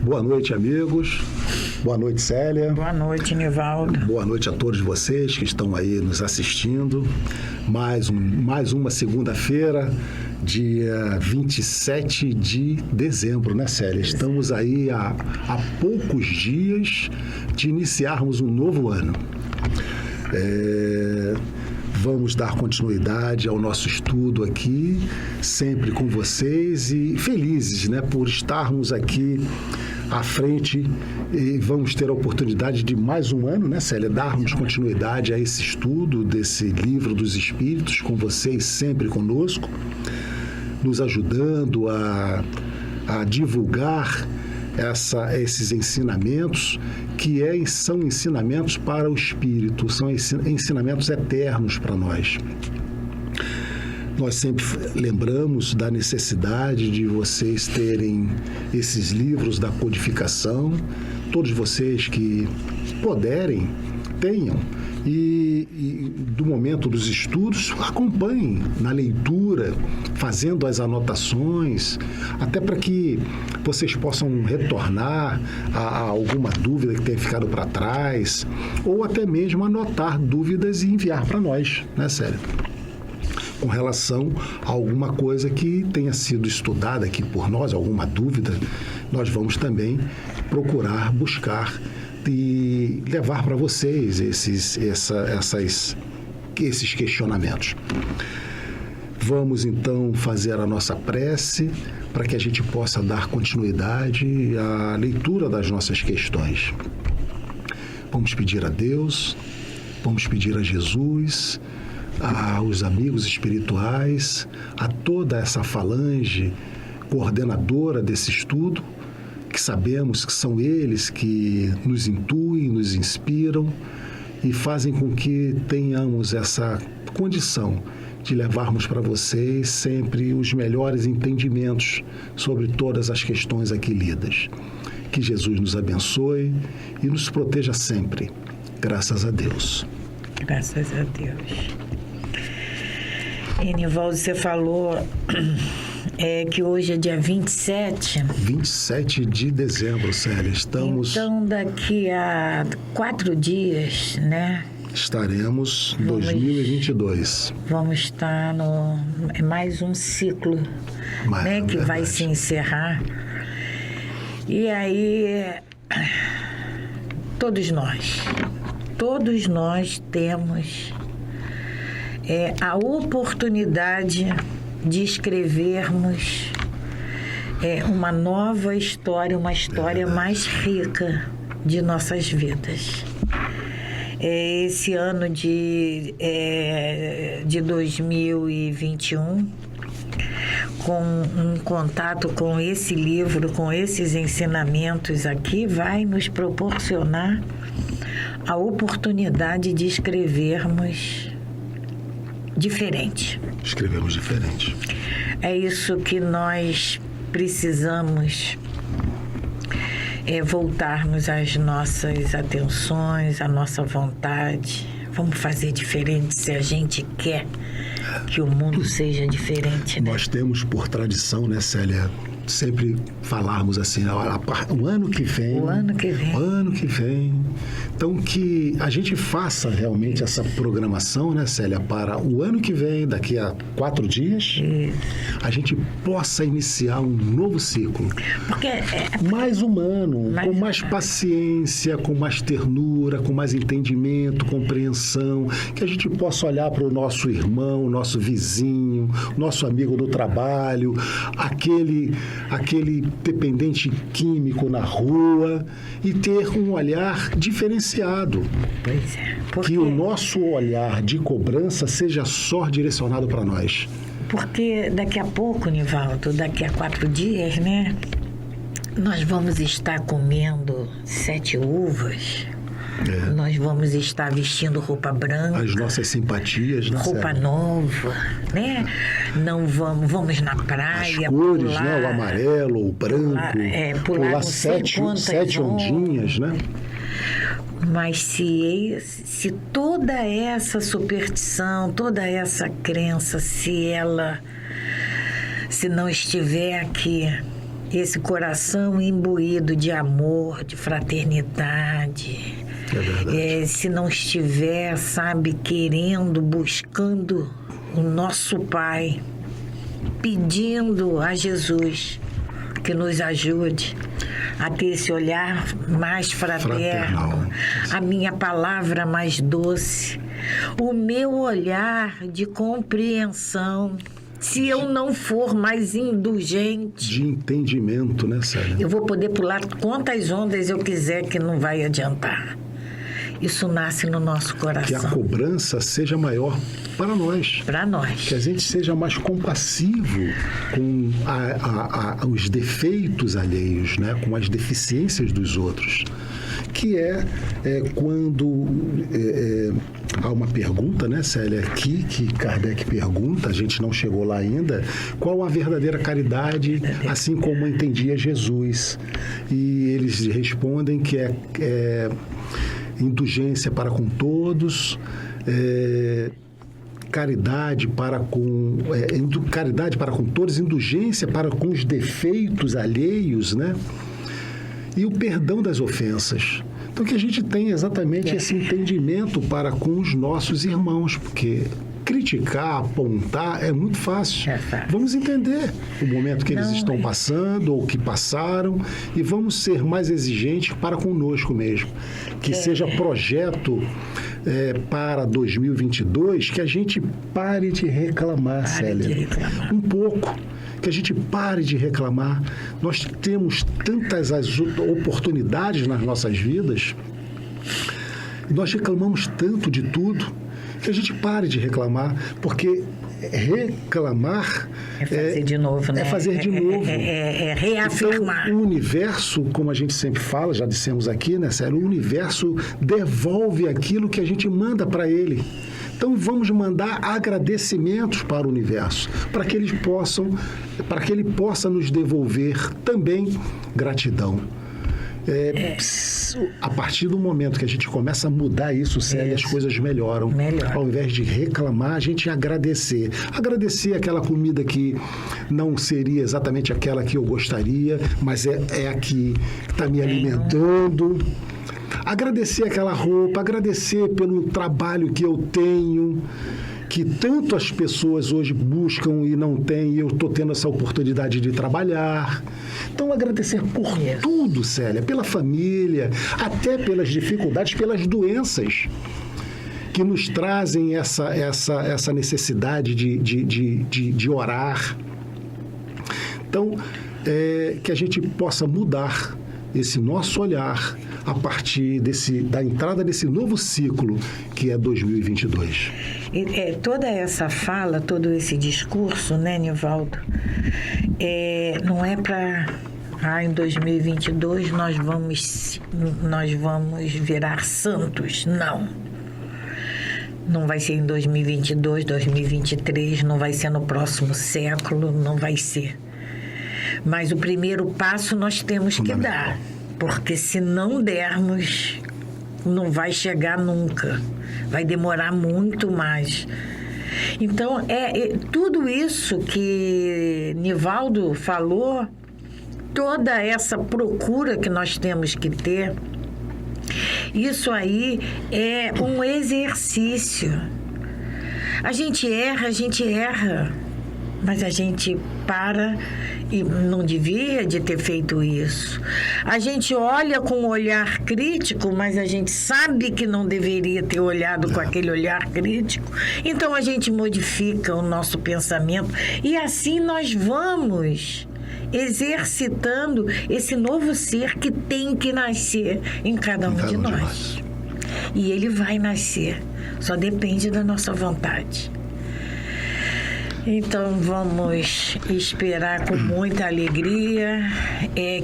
Boa noite, amigos. Boa noite, Célia. Boa noite, Nivaldo. Boa noite a todos vocês que estão aí nos assistindo. Mais uma segunda-feira, dia 27 de dezembro, né, Célia? Estamos aí há poucos dias de iniciarmos um novo ano. Vamos dar continuidade ao nosso estudo aqui, sempre com vocês e felizes, né, por estarmos aqui à frente e vamos ter a oportunidade de mais um ano, né, Célia, darmos continuidade a esse estudo desse livro dos Espíritos, com vocês sempre conosco, nos ajudando a divulgar esses ensinamentos que são ensinamentos para o Espírito, são ensinamentos eternos para nós. Nós sempre lembramos da necessidade de vocês terem esses livros da codificação, todos vocês que puderem, tenham, e do momento dos estudos, acompanhem na leitura, fazendo as anotações, até para que vocês possam retornar a alguma dúvida que tenha ficado para trás, ou até mesmo anotar dúvidas e enviar para nós, né, Célia? Com relação a alguma coisa que tenha sido estudada aqui por nós, alguma dúvida, nós vamos também procurar buscar e levar para vocês esses questionamentos. Vamos então fazer a nossa prece para que a gente possa dar continuidade à leitura das nossas questões. Vamos pedir a Deus, vamos pedir a Jesus, aos amigos espirituais, a toda essa falange coordenadora desse estudo, que sabemos que são eles que nos intuem, nos inspiram e fazem com que tenhamos essa condição de levarmos para vocês sempre os melhores entendimentos sobre todas as questões aqui lidas. Que Jesus nos abençoe e nos proteja sempre. Graças a Deus. Graças a Deus. E, Nivaldo, você falou que hoje é dia 27. 27 de dezembro, Célia. Estamos... Então, daqui a 4 dias, né? Estaremos em 2022. Vamos estar no... mais um ciclo, né? Que vai se encerrar. E aí, todos nós temos a oportunidade de escrevermos uma nova história, uma história mais rica de nossas vidas. Esse ano de 2021, com um contato com esse livro, com esses ensinamentos aqui, vai nos proporcionar a oportunidade de escrevermos diferente. Escrevemos diferente. É isso que nós precisamos, voltarmos às nossas atenções, à nossa vontade. Vamos fazer diferente se a gente quer que o mundo seja diferente, né? Nós temos por tradição, né, Célia, sempre falarmos assim, o ano que vem. Então, que a gente faça realmente essa programação, né, Célia, para o ano que vem, daqui a 4 dias, a gente possa iniciar um novo ciclo. Mais humano, com mais paciência, com mais ternura, com mais entendimento, compreensão, que a gente possa olhar para o nosso irmão, nosso vizinho, nosso amigo do trabalho, aquele dependente químico na rua e ter um olhar diferenciado. Pois é. Que o nosso olhar de cobrança seja só direcionado para nós. Porque daqui a pouco, Nivaldo, daqui a 4 dias, né? Nós vamos estar comendo 7 uvas. Nós vamos estar vestindo roupa branca. As nossas simpatias, né? Roupa nova, né? Não vamos na praia. As cores, pular, né? O amarelo, o branco. Pular 7 ondinhas, né? Mas se toda essa superstição, toda essa crença, se não estiver aqui esse coração imbuído de amor, de fraternidade. É verdade. Se não estiver, sabe, querendo, buscando o nosso Pai, pedindo a Jesus que nos ajude a ter esse olhar mais fraterno, a minha palavra mais doce, o meu olhar de compreensão. Se eu não for mais indulgente... De entendimento, né, Célia? Eu vou poder pular quantas ondas eu quiser, que não vai adiantar. Isso nasce no nosso coração. Que a cobrança seja maior para nós. Para nós. Que a gente seja mais compassivo com os defeitos alheios, né? Com as deficiências dos outros. Que quando há uma pergunta, né, Célia, aqui, que Kardec pergunta, a gente não chegou lá ainda, qual a verdadeira caridade, assim como entendia Jesus? E eles respondem que é indulgência para com todos, caridade para com todos, indulgência para com os defeitos alheios, né? E o perdão das ofensas. Então, que a gente tenha exatamente esse entendimento para com os nossos irmãos, porque criticar, apontar é muito fácil. Vamos entender o momento que eles estão passando ou que passaram e vamos ser mais exigentes para conosco mesmo. Que seja projeto para 2022, que a gente pare de reclamar, Célia. Um pouco. Que a gente pare de reclamar. Nós temos tantas oportunidades nas nossas vidas, nós reclamamos tanto de tudo, que a gente pare de reclamar, porque reclamar é fazer de novo, né? É fazer de novo. É reafirmar. Então, o universo, como a gente sempre fala, já dissemos aqui, né, Célia? O universo devolve aquilo que a gente manda para ele. Então, vamos mandar agradecimentos para o universo, para que ele possa nos devolver também gratidão. A partir do momento que a gente começa a mudar isso, Célia, as coisas melhoram. Ao invés de reclamar, a gente agradecer. Agradecer aquela comida que não seria exatamente aquela que eu gostaria, mas é a que está me alimentando. Agradecer aquela roupa, agradecer pelo trabalho que eu tenho, que tanto as pessoas hoje buscam e não têm, e eu estou tendo essa oportunidade de trabalhar. Então, agradecer por tudo, Célia, pela família, até pelas dificuldades, pelas doenças que nos trazem essa necessidade de orar. Então, que a gente possa mudar esse nosso olhar a partir da entrada desse novo ciclo que é 2022. Toda essa fala, todo esse discurso, né, Nivaldo, não é para... em 2022 nós vamos virar santos. Não vai ser em 2022, 2023, não vai ser no próximo século, não vai ser. Mas o primeiro passo nós temos que dar, porque se não dermos, não vai chegar nunca. Vai demorar muito mais. Então, tudo isso que Nivaldo falou, toda essa procura que nós temos que ter, isso aí é um exercício. A gente erra, mas a gente para e não devia de ter feito isso. A gente olha com um olhar crítico, mas a gente sabe que não deveria ter olhado com aquele olhar crítico. Então a gente modifica o nosso pensamento e assim nós vamos exercitando esse novo ser que tem que nascer em cada um de nós. E ele vai nascer, só depende da nossa vontade. Então vamos esperar com muita alegria,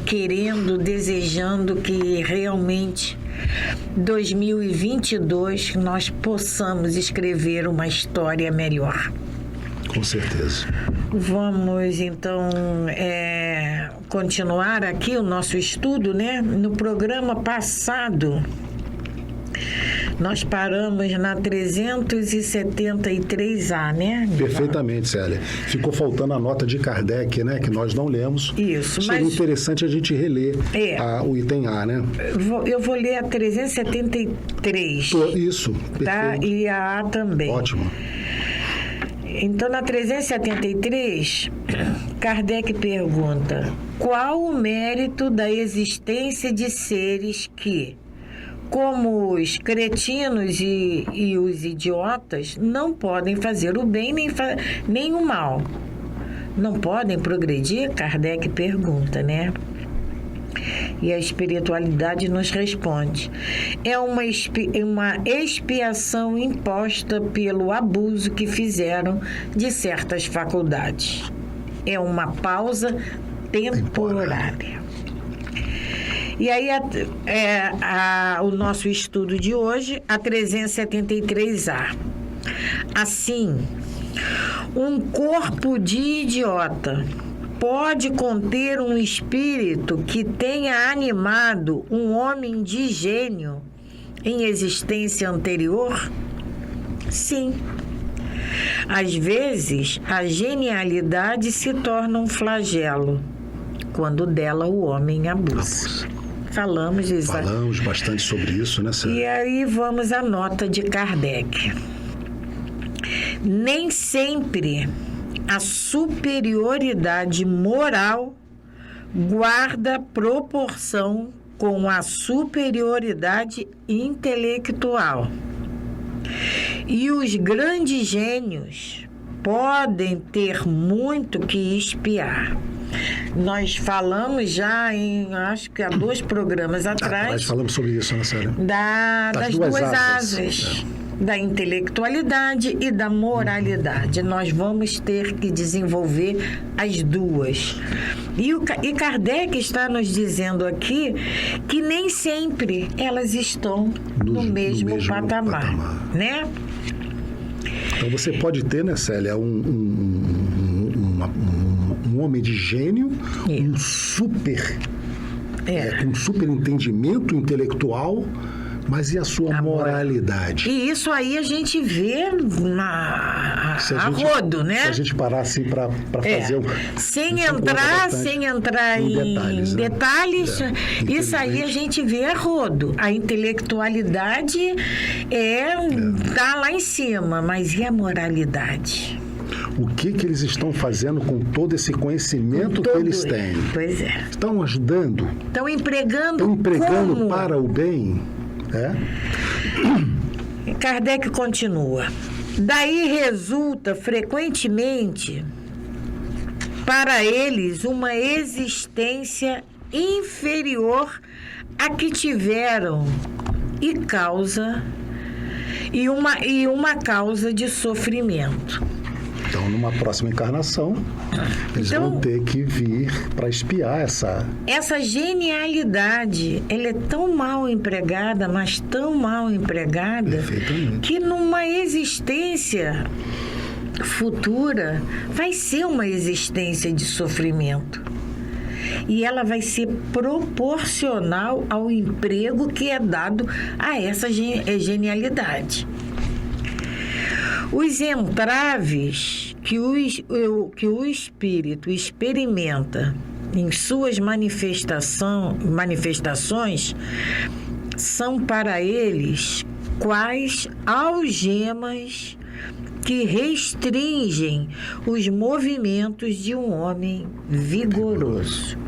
querendo, desejando que realmente 2022 nós possamos escrever uma história melhor. Com certeza. Vamos então continuar aqui o nosso estudo, né? No programa passado Nós paramos na 373A, né? Perfeitamente, Célia. Ficou faltando a nota de Kardec, né? Que nós não lemos. Isso, Seria interessante a gente reler o item A, né? Eu vou ler a 373. Isso, tá? perfeito. E a A também. Ótimo. Então, na 373, Kardec pergunta: qual o mérito da existência de seres que, como os cretinos e os idiotas, não podem fazer o bem nem o mal? Não podem progredir? Kardec pergunta, né? E a espiritualidade nos responde: é uma expiação imposta pelo abuso que fizeram de certas faculdades. É uma pausa temporária. E aí, o nosso estudo de hoje, a 373A. Assim, um corpo de idiota pode conter um espírito que tenha animado um homem de gênio em existência anterior? Sim. Às vezes, a genialidade se torna um flagelo, quando dela o homem abusa. Falamos bastante sobre isso, né, Célia? E aí vamos à nota de Kardec. Nem sempre a superioridade moral guarda proporção com a superioridade intelectual. E os grandes gênios podem ter muito que espiar. Nós falamos já acho que há 2 programas atrás. Nós falamos sobre isso, né, Célia? Das duas asas. Da intelectualidade e da moralidade. Nós vamos ter que desenvolver as duas. E Kardec está nos dizendo aqui que nem sempre elas estão no mesmo patamar, né? Então você pode ter, né, Célia, um homem de gênio, um super, com um super entendimento intelectual, mas e a sua moralidade? E isso aí a gente vê a rodo, né? Se a gente parar assim para fazer sem entrar em detalhes, isso aí a gente vê a rodo. A intelectualidade tá lá em cima, mas e a moralidade? O que eles estão fazendo com todo esse conhecimento que eles têm? Pois é. Estão ajudando? Estão empregando como? Para o bem? Kardec continua. Daí resulta frequentemente para eles uma existência inferior à que tiveram e uma causa de sofrimento. Então, numa próxima encarnação, eles vão ter que vir para espiar essa genialidade. Ela é tão mal empregada, mas tão mal empregada, que numa existência futura vai ser uma existência de sofrimento. E ela vai ser proporcional ao emprego que é dado a essa genialidade. Os entraves que o espírito experimenta em suas manifestações são para eles quais algemas que restringem os movimentos de um homem vigoroso.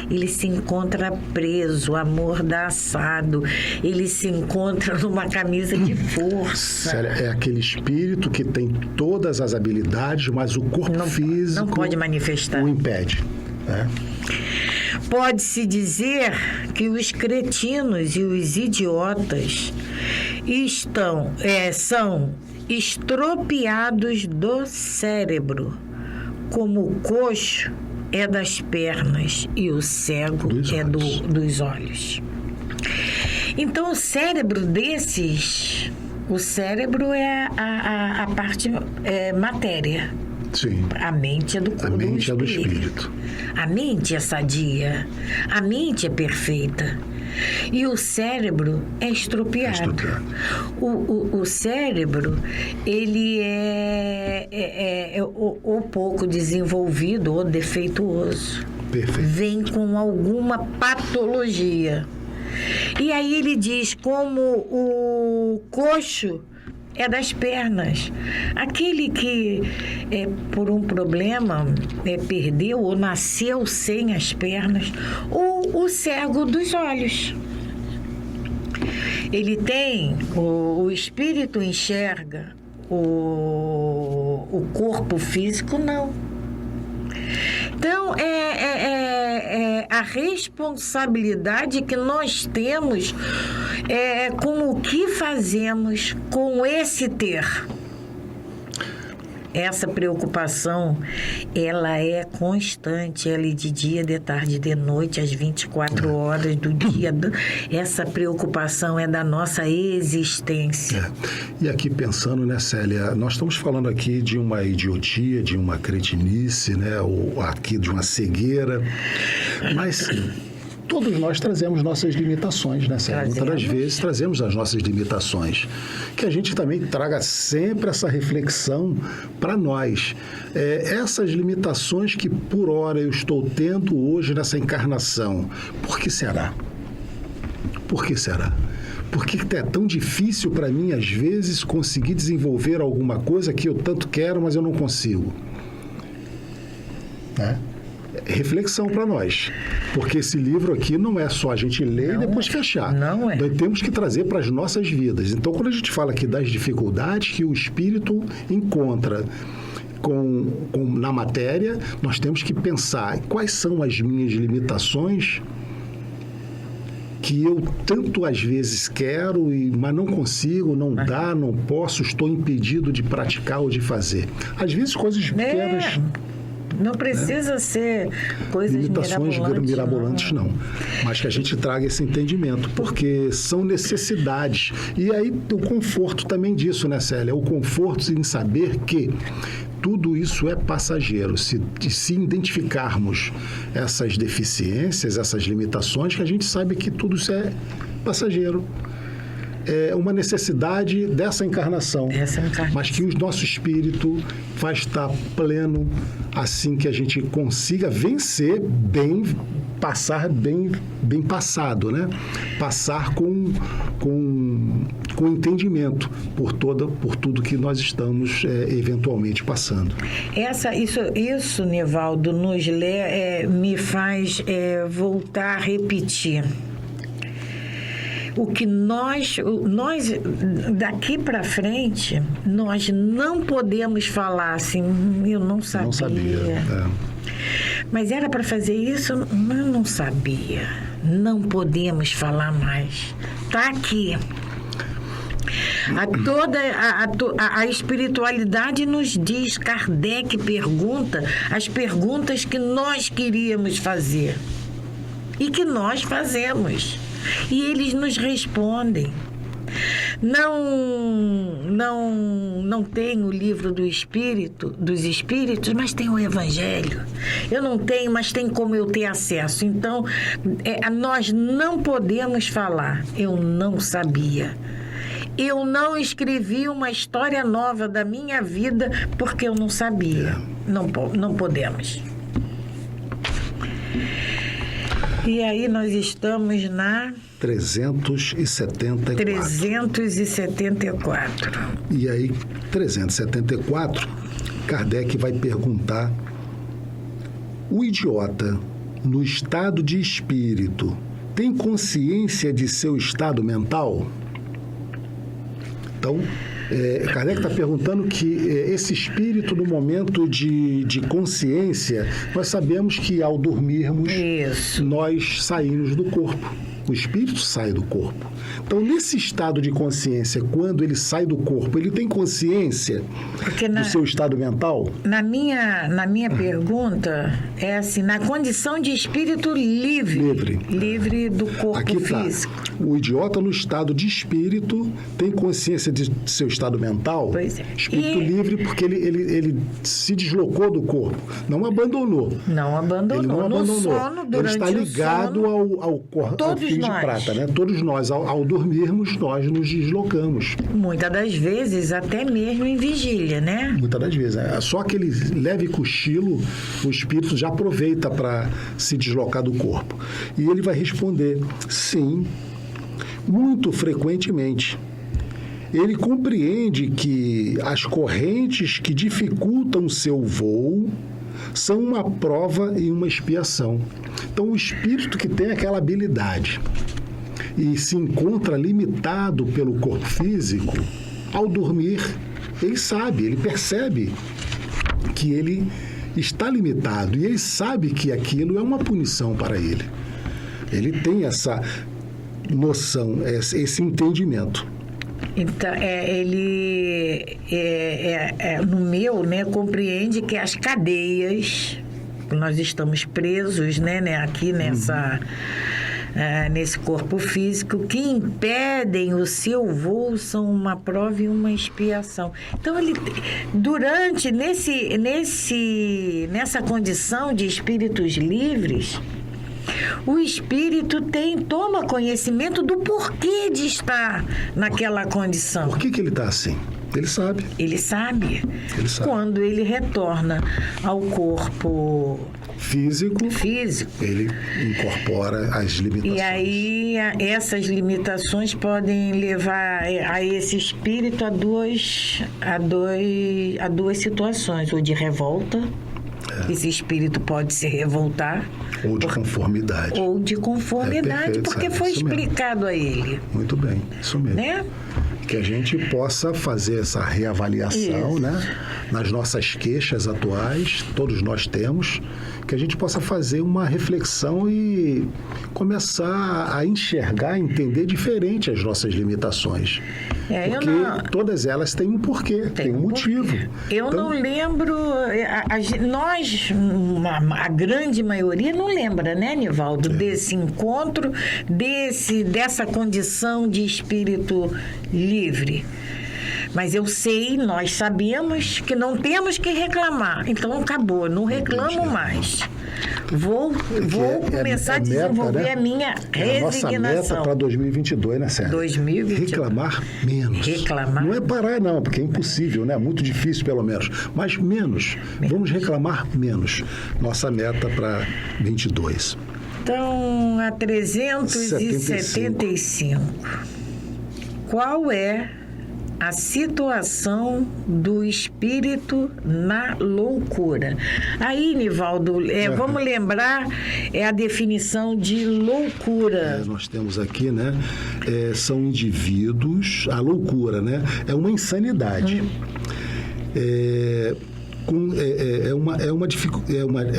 Ele se encontra preso, amordaçado, ele se encontra numa camisa de força. Sério, é aquele espírito que tem todas as habilidades, mas o corpo físico não pode manifestar. O impede. Pode-se dizer que os cretinos e os idiotas são estropiados do cérebro, como o coxo é das pernas e o cego dos olhos. Então, o cérebro desses... O cérebro é a parte matéria. Sim. A mente é do corpo. A mente é do espírito. A mente é sadia. A mente é perfeita. E o cérebro é estropiado. O cérebro, ele é ou pouco desenvolvido ou defeituoso. Perfeito. Vem com alguma patologia. E aí ele diz como o coxo é das pernas. Aquele que, por um problema, perdeu ou nasceu sem as pernas, ou o cego dos olhos. Ele tem, o espírito enxerga, o corpo físico não. Então, a responsabilidade que nós temos com o que fazemos com esse ter. Essa preocupação, ela é constante, ela é de dia, de tarde, de noite, às 24 horas do dia. Essa preocupação é da nossa existência. E aqui pensando, né, Célia, nós estamos falando aqui de uma idiotia, de uma cretinice, né, ou aqui de uma cegueira, mas todos nós trazemos nossas limitações, né, Célia? Muitas das vezes trazemos as nossas limitações. Que a gente também traga sempre essa reflexão para nós. Essas limitações que, por hora, eu estou tendo hoje nessa encarnação, por que será? Por que será? Por que é tão difícil para mim, às vezes, conseguir desenvolver alguma coisa que eu tanto quero, mas eu não consigo? Reflexão para nós, porque esse livro aqui não é só a gente ler e depois fechar. Não é. Nós temos que trazer para as nossas vidas. Então, quando a gente fala aqui das dificuldades que o espírito encontra na matéria, nós temos que pensar quais são as minhas limitações que eu tanto às vezes quero, mas não consigo, não dá, não posso, estou impedido de praticar ou de fazer. Às vezes coisas pequenas... Não precisa ser coisas limitações mirabolantes, não. Mas que a gente traga esse entendimento, porque são necessidades. E aí o conforto também disso, né, Célia? O conforto em saber que tudo isso é passageiro. Se identificarmos essas deficiências, essas limitações, que a gente sabe que tudo isso é passageiro. É uma necessidade dessa encarnação, mas que o nosso espírito vai estar pleno assim que a gente consiga vencer bem, passar bem passado, né? Passar com entendimento por tudo que nós estamos eventualmente passando. Isso, Nivaldo, me faz voltar a repetir. O que nós daqui para frente, nós não podemos falar assim, eu não sabia. Não sabia. Mas era para fazer isso, eu não sabia. Não podemos falar mais. Está aqui. A espiritualidade nos diz, Kardec pergunta as perguntas que nós queríamos fazer e que nós fazemos. E eles nos respondem. Não tem o livro dos espíritos, mas tem o Evangelho. Eu não tenho, mas tem como eu ter acesso. Então, nós não podemos falar. Eu não sabia. Eu não escrevi uma história nova da minha vida porque eu não sabia. Não podemos. E aí nós estamos na... 374. 374. E aí, 374, Kardec vai perguntar: o idiota, no estado de espírito, tem consciência de seu estado mental? Então, Kardec está perguntando que esse espírito, no momento de consciência, nós sabemos que ao dormirmos, nós saímos do corpo. O espírito sai do corpo. Então, nesse estado de consciência, quando ele sai do corpo, ele tem consciência do seu estado mental? Na minha pergunta, é assim, na condição de espírito livre do corpo aqui físico. Tá. O idiota, no estado de espírito, tem consciência de seu estado mental? Pois é. Espírito livre, porque ele se deslocou do corpo. Não abandonou. Não abandonou. Ele não abandonou. No sono, durante ele está ligado ao corpo todos físico. lei de prata, né? Todos nós, ao dormirmos, nós nos deslocamos. Muitas das vezes, até mesmo em vigília, né? Muitas das vezes. Só aquele leve cochilo, o espírito já aproveita para se deslocar do corpo. E ele vai responder, sim, muito frequentemente. Ele compreende que as correntes que dificultam seu voo são uma prova e uma expiação. Então, o espírito que tem aquela habilidade e se encontra limitado pelo corpo físico, ao dormir, ele sabe, ele percebe que ele está limitado e ele sabe que aquilo é uma punição para ele. Ele tem essa noção, esse entendimento. Então, ele, no meu, né, compreende que as cadeias, nós estamos presos, né, aqui nesse corpo físico, que impedem o seu voo são uma prova e uma expiação. Então, ele, nessa condição de espíritos livres, o espírito toma conhecimento do porquê de estar naquela condição. Por que ele está assim? Ele sabe. Ele sabe. Quando ele retorna ao corpo físico, ele incorpora as limitações. E aí, essas limitações podem levar a esse espírito a duas situações, ou de revolta. Esse espírito pode se revoltar. Ou de conformidade. Perfeito, porque foi explicado a ele. Muito bem, isso mesmo. Né? Que a gente possa fazer essa reavaliação, né? Nas nossas queixas atuais, todos nós temos, que a gente possa fazer uma reflexão e começar a enxergar, entender diferente as nossas limitações. Porque todas elas têm um porquê, tem um motivo. Eu não lembro, a grande maioria não lembra, né, Nivaldo, desse encontro, dessa condição de espírito livre. Mas eu sei, nós sabemos que não temos que reclamar. Então acabou, não reclamo mais. Vou começar a desenvolver, né? A minha resignação. A nossa meta para 2022, né, Sérgio? 2022. Reclamar menos. Não é parar, não, porque é impossível, né? Muito difícil, pelo menos. Mas menos. Vamos reclamar menos. Nossa meta para 22. Então, a 375. Qual é a situação do espírito na loucura? Aí, Nivaldo, vamos lembrar a definição de loucura. Nós temos aqui, né? São indivíduos... A loucura, né? É uma insanidade. É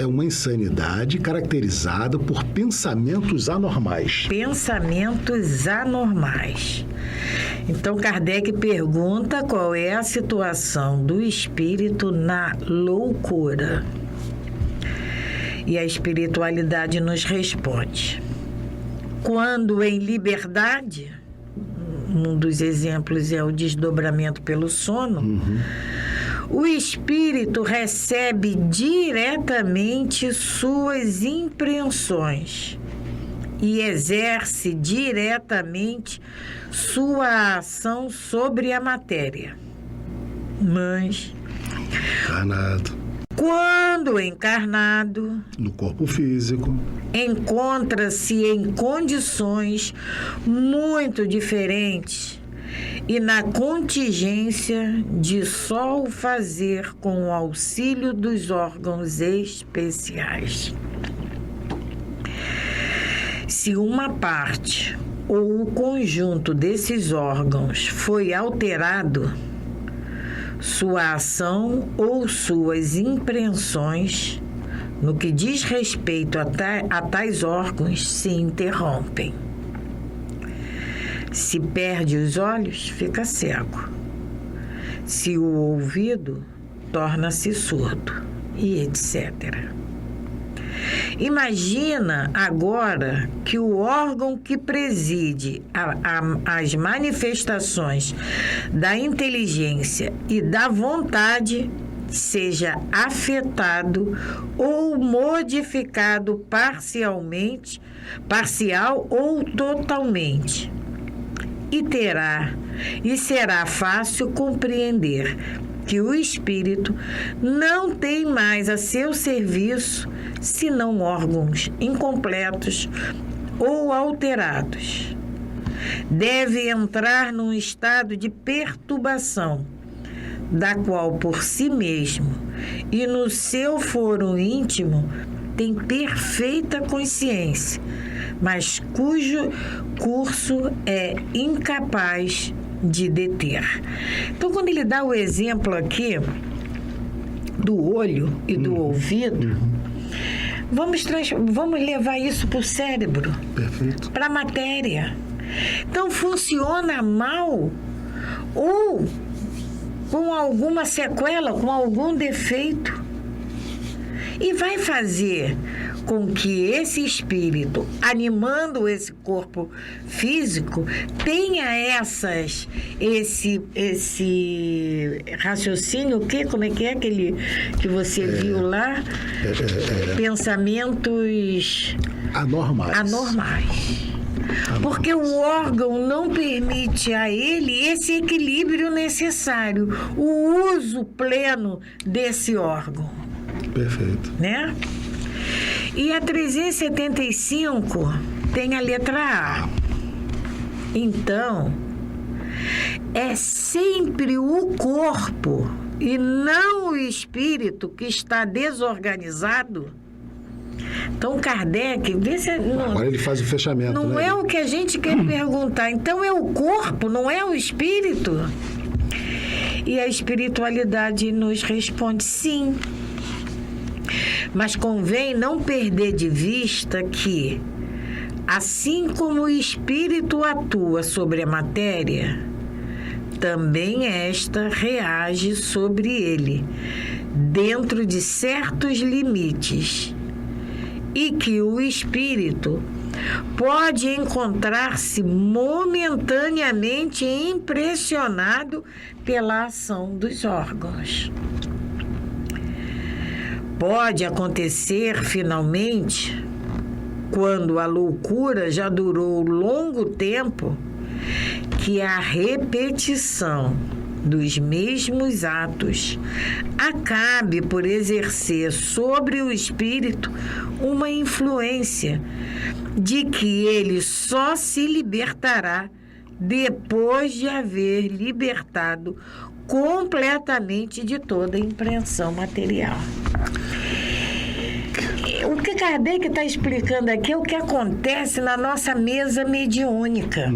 uma insanidade caracterizada por pensamentos anormais. Pensamentos anormais. Então, Kardec pergunta qual é a situação do espírito na loucura. E a espiritualidade nos responde. Quando em liberdade, um dos exemplos é o desdobramento pelo sono, o espírito recebe diretamente suas impressões e exerce diretamente sua ação sobre a matéria. Mas, quando encarnado, no corpo físico, encontra-se em condições muito diferentes e na contingência de só o fazer com o auxílio dos órgãos especiais. Se uma parte ou o conjunto desses órgãos foi alterado, sua ação ou suas impressões, no que diz respeito a tais órgãos, se interrompem. Se perde os olhos, fica cego. Se o ouvido, torna-se surdo, e etc. Imagina agora que o órgão que preside as manifestações da inteligência e da vontade seja afetado ou modificado parcial ou totalmente. E será fácil compreender que o espírito não tem mais a seu serviço senão órgãos incompletos ou alterados. Deve entrar num estado de perturbação, da qual por si mesmo e no seu foro íntimo tem perfeita consciência, mas cujo curso é incapaz de deter. Então, quando ele dá o exemplo aqui do olho e do ouvido, vamos levar isso para o cérebro, para a matéria. Então, funciona mal ou com alguma sequela, com algum defeito, e vai fazer com que esse espírito, animando esse corpo físico, tenha esse raciocínio, como é que é aquele que você viu lá? Pensamentos anormais. Porque o órgão não permite a ele esse equilíbrio necessário, o uso pleno desse órgão. Perfeito. Né? E a 375 tem a letra A. Então, é sempre o corpo e não o espírito que está desorganizado. Então, Kardec... Agora ele faz o fechamento, não, né? É o que a gente quer perguntar. Então, é o corpo, não é o espírito? E a espiritualidade nos responde sim. Mas convém não perder de vista que, assim como o espírito atua sobre a matéria, também esta reage sobre ele, dentro de certos limites, e que o espírito pode encontrar-se momentaneamente impressionado pela ação dos órgãos. Pode acontecer, finalmente, quando a loucura já durou longo tempo, que a repetição dos mesmos atos acabe por exercer sobre o espírito uma influência de que ele só se libertará depois de haver libertado completamente de toda a impressão material. O que Kardec está explicando aqui é o que acontece na nossa mesa mediúnica.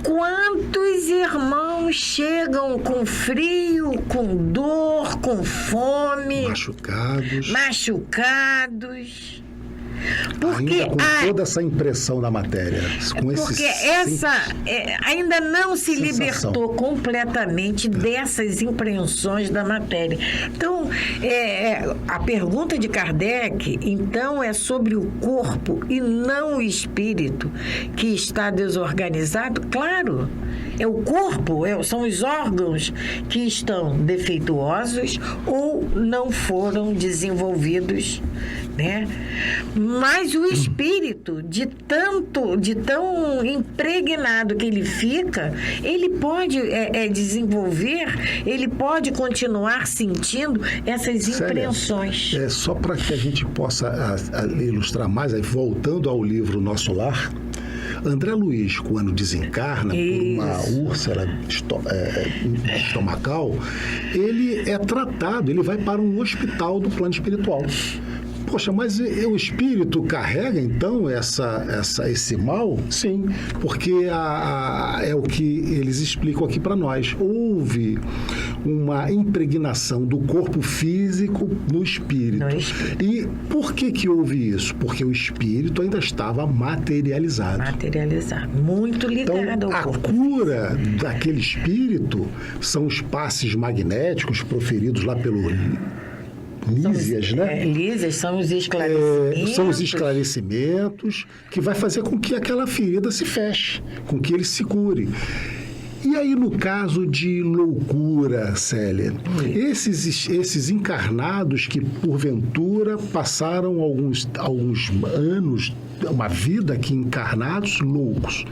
Quantos irmãos chegam com frio, com dor, com fome, machucados. Porque ainda com toda essa impressão da matéria, porque ainda não se libertou completamente dessas impressões da matéria. Então, a pergunta de Kardec, então, é sobre o corpo e não o espírito que está desorganizado. Claro, é o corpo, são os órgãos que estão defeituosos ou não foram desenvolvidos, né? Mas o espírito, de tão impregnado que ele fica, ele pode desenvolver, ele pode continuar sentindo essas impressões. Só para que a gente possa ilustrar mais, aí, voltando ao livro Nosso Lar, André Luiz, quando desencarna por uma úlcera estomacal, ele é tratado, ele vai para um hospital do plano espiritual. Poxa, mas o espírito carrega, então, esse mal? Sim, porque é o que eles explicam aqui para nós. Houve uma impregnação do corpo físico no espírito. E por que houve isso? Porque o espírito ainda estava materializado. Muito ligado ao corpo. A cura daquele espírito são os passes magnéticos proferidos lá pelo... Lísias, né? Lísias são os esclarecimentos. São os esclarecimentos que vai fazer com que aquela ferida se feche, com que ele se cure. E aí, no caso de loucura, Célia, esses encarnados que, porventura, passaram alguns anos, uma vida aqui encarnados, loucos,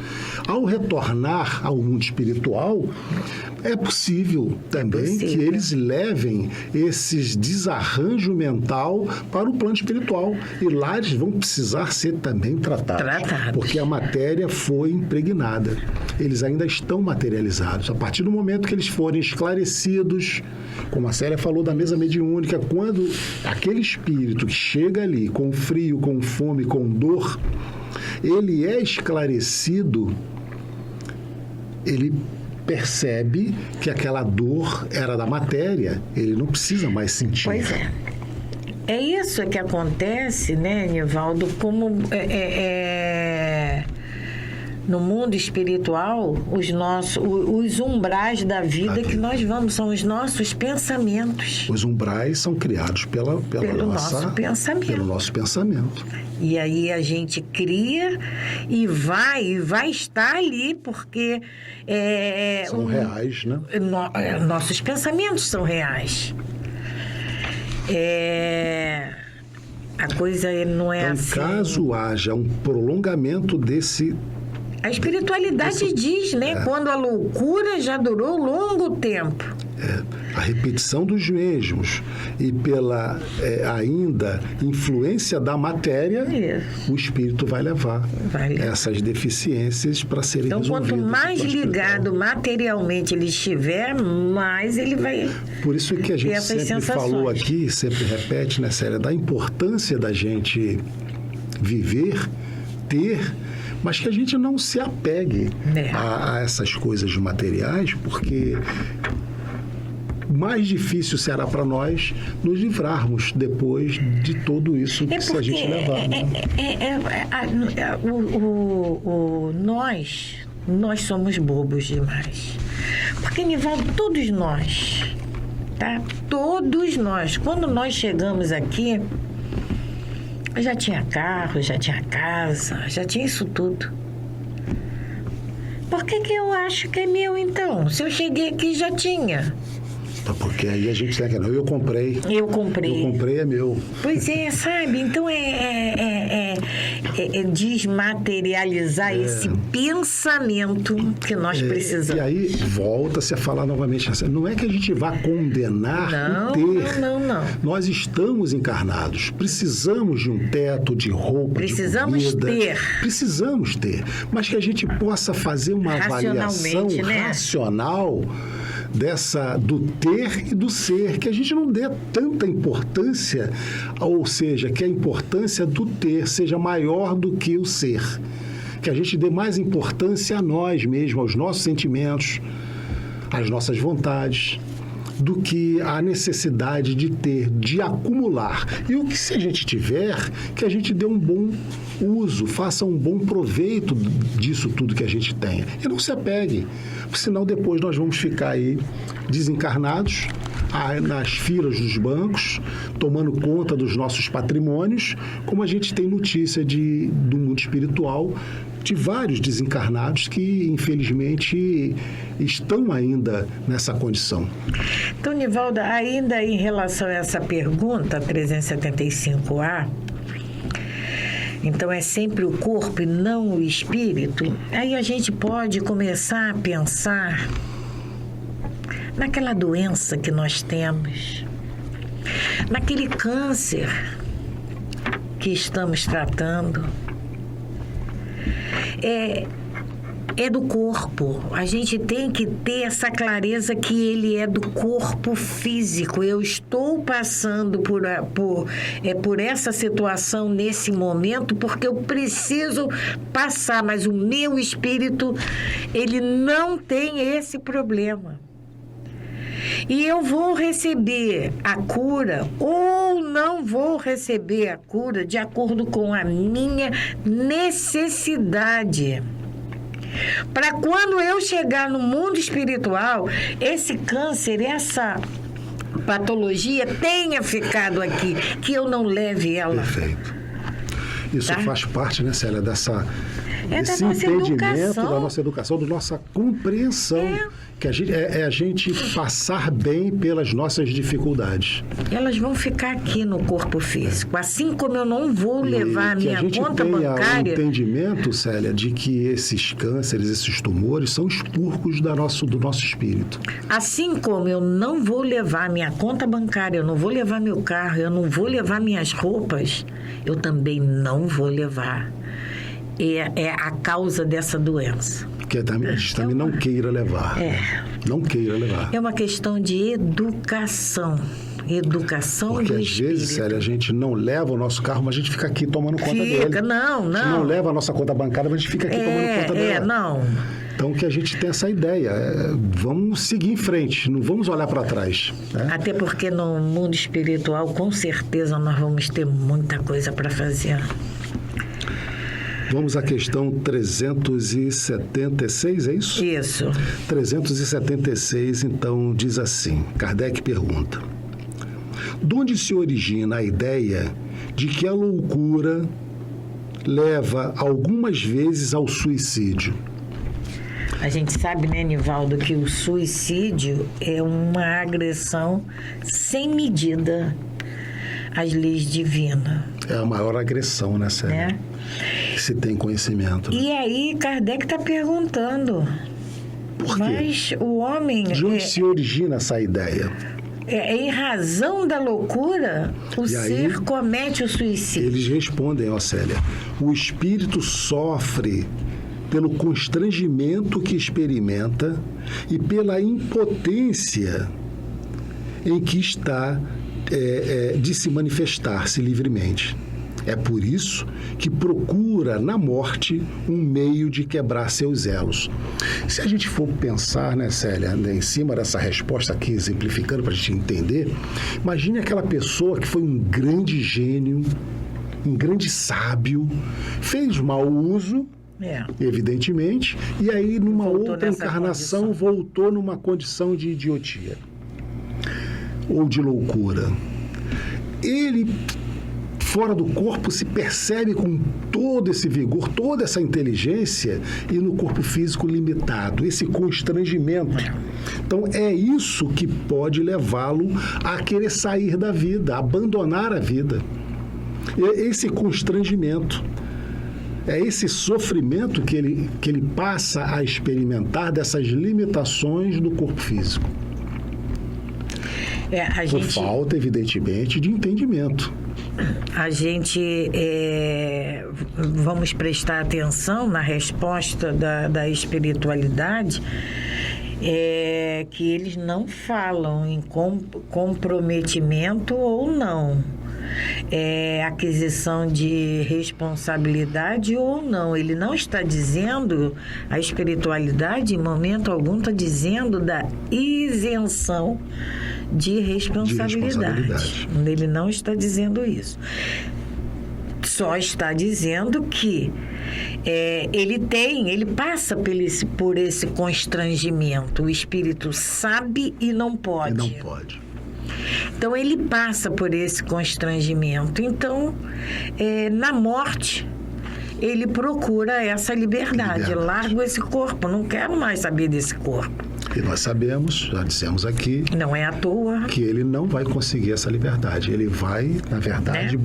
ao retornar ao mundo espiritual, é possível também que eles levem esses desarranjo mental para o plano espiritual. E lá eles vão precisar ser também tratados. Porque a matéria foi impregnada. Eles ainda estão materializados. A partir do momento que eles forem esclarecidos, como a Célia falou da mesa mediúnica, quando aquele espírito que chega ali com frio, com fome, com dor, ele é esclarecido, ele percebe que aquela dor era da matéria, ele não precisa mais sentir. Pois é. É isso que acontece, né, Nivaldo? Como no mundo espiritual, os umbrais da vida que nós vamos, são os nossos pensamentos. Os umbrais são criados pelo nosso pensamento. E aí a gente cria e vai estar ali, porque... são reais, né? Nossos pensamentos são reais. A coisa não é então, assim... caso haja um prolongamento desse... A espiritualidade diz, né? Quando a loucura já durou longo tempo. A repetição dos mesmos e pela ainda influência da matéria, o espírito vai levar essas deficiências para serem resolvidas. Então, quanto mais ligado materialmente ele estiver, mais ele vai... Por isso que a gente sempre falou aqui, sempre repete, né, Célia, da importância da gente viver, ter... mas que a gente não se apegue a essas coisas materiais, porque mais difícil será para nós nos livrarmos depois de tudo isso se a gente levar. Nós somos bobos demais. Porque, Nivaldo, todos nós, tá? Todos nós, quando nós chegamos aqui, já tinha carro, já tinha casa, já tinha isso tudo. Por que eu acho que é meu, então? Se eu cheguei aqui, já tinha. Porque aí a gente tem que... Eu comprei, é meu. Pois é, sabe? Então desmaterializar esse pensamento que nós precisamos. E aí volta-se a falar novamente. Não é que a gente vá condenar o ter. Não. Nós estamos encarnados. Precisamos de um teto, de roupa, de comida. Precisamos ter. Mas que a gente possa fazer uma avaliação racional do ter e do ser, que a gente não dê tanta importância, ou seja, que a importância do ter seja maior do que o ser, que a gente dê mais importância a nós mesmos, aos nossos sentimentos, às nossas vontades, do que a necessidade de ter, de acumular. E o que se a gente tiver, que a gente dê um bom uso, faça um bom proveito disso tudo que a gente tenha. E não se apegue, porque senão depois nós vamos ficar aí desencarnados, nas filas dos bancos, tomando conta dos nossos patrimônios, como a gente tem notícia do mundo espiritual, de vários desencarnados que, infelizmente, estão ainda nessa condição. Então, Nivaldo, ainda em relação a essa pergunta, 375A, então é sempre o corpo e não o espírito, aí a gente pode começar a pensar naquela doença que nós temos, naquele câncer que estamos tratando. É do corpo. A gente tem que ter essa clareza que ele é do corpo físico. Eu estou passando por essa situação nesse momento porque eu preciso passar, mas o meu espírito, ele não tem esse problema. E eu vou receber a cura ou não vou receber a cura de acordo com a minha necessidade. Para quando eu chegar no mundo espiritual, esse câncer, essa patologia tenha ficado aqui, que eu não leve ela. Perfeito. Isso tá? faz parte, né, Célia, desse da nossa entendimento, educação. da nossa educação, da nossa compreensão. Que a gente passar bem pelas nossas dificuldades. Elas vão ficar aqui no corpo físico. Assim como eu não vou levar a minha conta tenha bancária. O entendimento, Célia, de que esses cânceres, esses tumores são expurgos do nosso espírito. Assim como eu não vou levar a minha conta bancária, eu não vou levar meu carro, eu não vou levar minhas roupas, eu também não vou levar. É a causa dessa doença. Que a gente também não queira levar. Não queira levar. É uma questão de educação. Educação Porque do às espírito. vezes, Célia, a gente não leva o nosso carro, mas a gente fica aqui tomando conta dele. Não. A gente não leva a nossa conta bancária, mas a gente fica aqui tomando conta dela. Não. Então, que a gente tem essa ideia. Vamos seguir em frente, não vamos olhar para trás. Né? Até porque no mundo espiritual, com certeza, nós vamos ter muita coisa para fazer. Vamos à questão 376, é isso? Isso. 376, então, diz assim, Kardec pergunta: de onde se origina a ideia de que a loucura leva algumas vezes ao suicídio? A gente sabe, né, Nivaldo, que o suicídio é uma agressão sem medida às leis divinas. É a maior agressão, né, Célia? Né? Se tem conhecimento. E aí, Kardec está perguntando. Por quê? Mas o homem... De onde se origina essa ideia? Em razão da loucura, o ser comete o suicídio. Eles respondem, ó Célia, o espírito sofre pelo constrangimento que experimenta e pela impotência em que está de se manifestar-se livremente. É por isso que procura na morte um meio de quebrar seus elos. Se a gente for pensar, né, Célia, em cima dessa resposta aqui, exemplificando para a gente entender, imagine aquela pessoa que foi um grande gênio, um grande sábio, fez mau uso, evidentemente, e aí numa outra encarnação voltou numa condição de idiotia ou de loucura. Ele, fora do corpo, se percebe com todo esse vigor, toda essa inteligência, e no corpo físico limitado, esse constrangimento. Então, é isso que pode levá-lo a querer sair da vida, abandonar a vida. Esse constrangimento. É esse sofrimento que ele passa a experimentar dessas limitações do corpo físico. Por falta, evidentemente, de entendimento. A gente vamos prestar atenção na resposta da espiritualidade, que eles não falam em comprometimento ou não. Aquisição de responsabilidade ou não. Ele não está dizendo, a espiritualidade em momento algum está dizendo da isenção de responsabilidade. Ele não está dizendo isso. Só está dizendo que ele passa por esse constrangimento. O espírito sabe e não pode. E não pode. Então, ele passa por esse constrangimento. Então, na morte, ele procura essa liberdade. Largo esse corpo, não quero mais saber desse corpo. E nós sabemos, já dissemos aqui... Não é à toa. Que ele não vai conseguir essa liberdade. Ele vai, na verdade,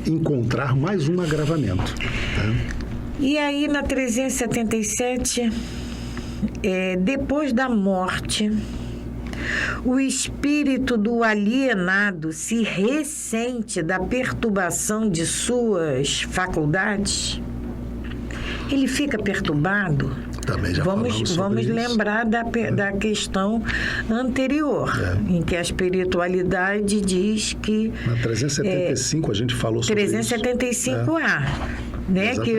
encontrar mais um agravamento. Tá? E aí, na 377, depois da morte... O espírito do alienado se ressente da perturbação de suas faculdades? Ele fica perturbado? Também já vamos lembrar da questão anterior, em que a espiritualidade diz que... Na 375 a gente falou sobre 375A. Né? Que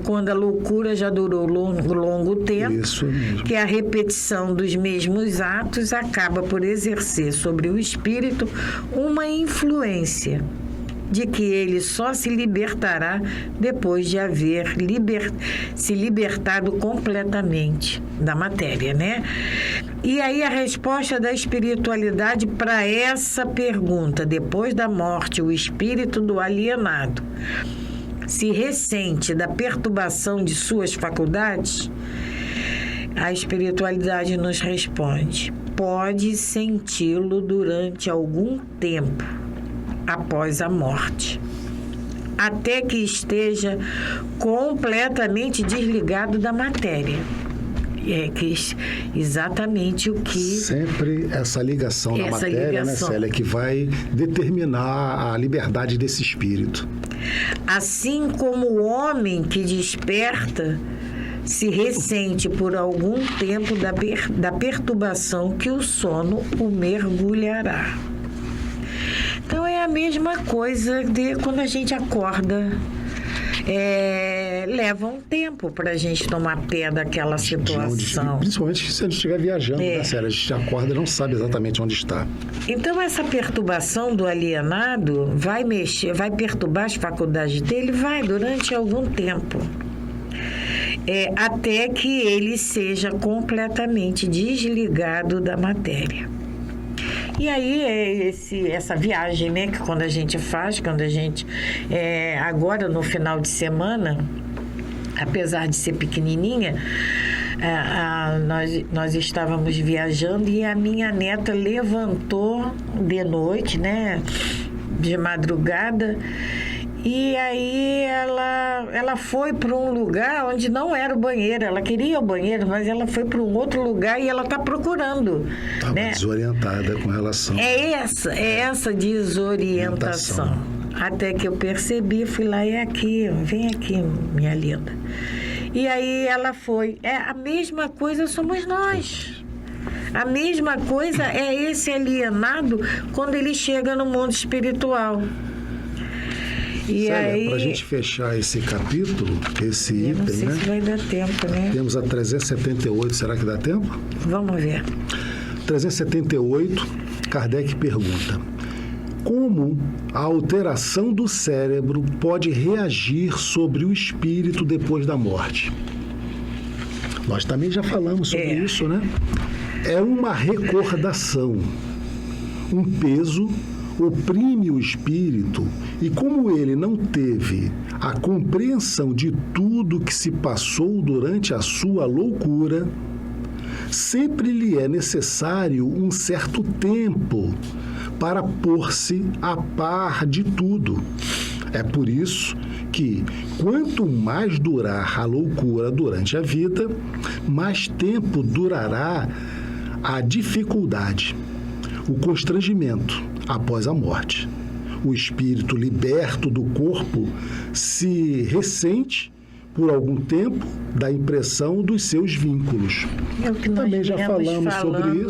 quando a loucura já durou longo tempo, isso mesmo. Que a repetição dos mesmos atos acaba por exercer sobre o espírito uma influência de que ele só se libertará depois de haver se libertado completamente da matéria, né? E aí a resposta da espiritualidade para essa pergunta, depois da morte, o espírito do alienado se ressente da perturbação de suas faculdades, a espiritualidade nos responde: pode senti-lo durante algum tempo após a morte, até que esteja completamente desligado da matéria. Exatamente o que... Sempre essa ligação na matéria, né, Célia, que vai determinar a liberdade desse espírito. Assim como o homem que desperta se ressente por algum tempo da perturbação que o sono o mergulhará. Então é a mesma coisa de quando a gente acorda. Leva um tempo para a gente tomar pé daquela situação. Principalmente se a gente estiver viajando, né, Célia? A gente acorda e não sabe exatamente onde está. Então, essa perturbação do alienado vai perturbar as faculdades dele, durante algum tempo. Até que ele seja completamente desligado da matéria. E aí, essa viagem, né, que quando a gente faz, agora no final de semana, apesar de ser pequenininha, nós estávamos viajando e a minha neta levantou de noite, né, de madrugada, e aí ela foi para um lugar onde não era o banheiro. Ela queria o banheiro, mas ela foi para um outro lugar e ela está procurando. Estava, né, desorientada com relação... É essa desorientação. Até que eu percebi, fui lá, vem aqui, minha linda. E aí ela foi. A mesma coisa somos nós. A mesma coisa é esse alienado quando ele chega no mundo espiritual. E Célia, aí, para a gente fechar esse capítulo, esse eu item, não sei, né? se vai dar tempo, né? Temos a 378, será que dá tempo? Vamos ver. 378, Kardec pergunta: como a alteração do cérebro pode reagir sobre o espírito depois da morte? Nós também já falamos sobre isso, né? É uma recordação. Um peso oprime o espírito e, como ele não teve a compreensão de tudo que se passou durante a sua loucura, sempre lhe é necessário um certo tempo para pôr-se a par de tudo. É por isso que, quanto mais durar a loucura durante a vida, mais tempo durará a dificuldade, o constrangimento após a morte. O espírito liberto do corpo se ressente por algum tempo da impressão dos seus vínculos. Também já falamos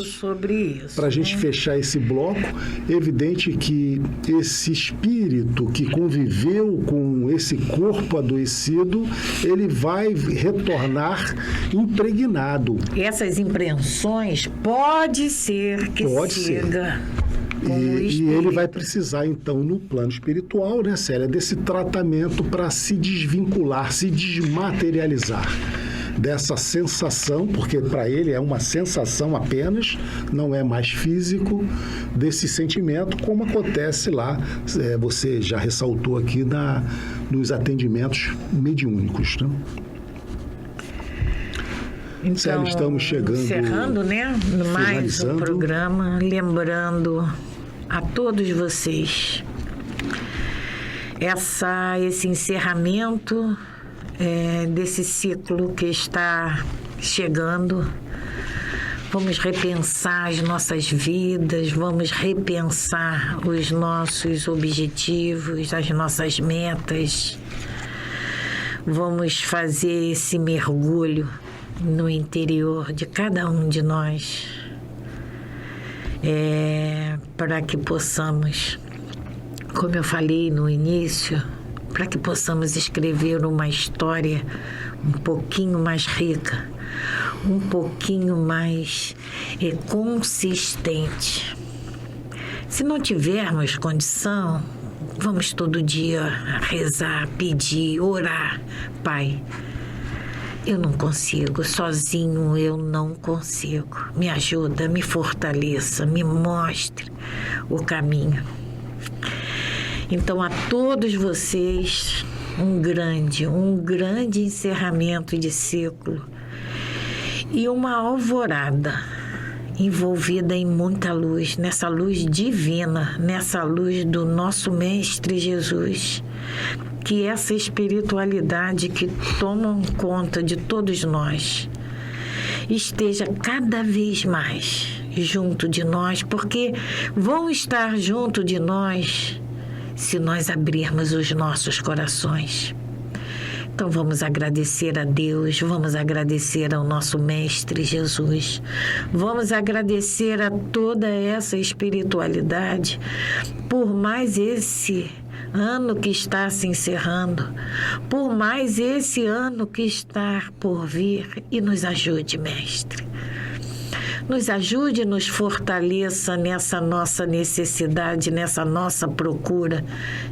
sobre isso. Para a gente fechar esse bloco, é evidente que esse espírito que conviveu com esse corpo adoecido, ele vai retornar impregnado. Essas impressões pode ser que siga. E ele vai precisar, então, no plano espiritual, né, Célia, desse tratamento para se desvincular, se desmaterializar dessa sensação, porque para ele é uma sensação apenas, não é mais físico, desse sentimento, como acontece lá, você já ressaltou aqui nos atendimentos mediúnicos, né? Então, Célia, estamos chegando... Encerrando, né? Mais um programa, lembrando a todos vocês esse encerramento desse ciclo que está chegando. Vamos repensar as nossas vidas, vamos repensar os nossos objetivos, as nossas metas. Vamos fazer esse mergulho no interior de cada um de nós, para que possamos, como eu falei no início, para que possamos escrever uma história um pouquinho mais rica, um pouquinho mais consistente. Se não tivermos condição, vamos todo dia rezar, pedir, orar. Pai, eu não consigo, sozinho eu não consigo. Me ajuda, me fortaleça, me mostre o caminho. Então, a todos vocês, um grande encerramento de ciclo e uma alvorada envolvida em muita luz, nessa luz divina, nessa luz do nosso Mestre Jesus. Que essa espiritualidade que toma conta de todos nós esteja cada vez mais junto de nós, porque vão estar junto de nós se nós abrirmos os nossos corações. Então vamos agradecer a Deus, vamos agradecer ao nosso Mestre Jesus, vamos agradecer a toda essa espiritualidade por mais esse ano que está se encerrando, por mais esse ano que está por vir, e nos ajude, Mestre. Nos ajude e nos fortaleça nessa nossa necessidade, nessa nossa procura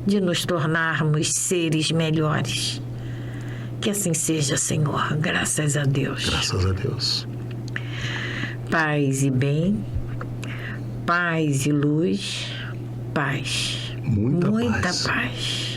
de nos tornarmos seres melhores. Que assim seja, Senhor. Graças a Deus. Graças a Deus. Paz e bem, paz e luz, paz. Muita Muita paz. paz.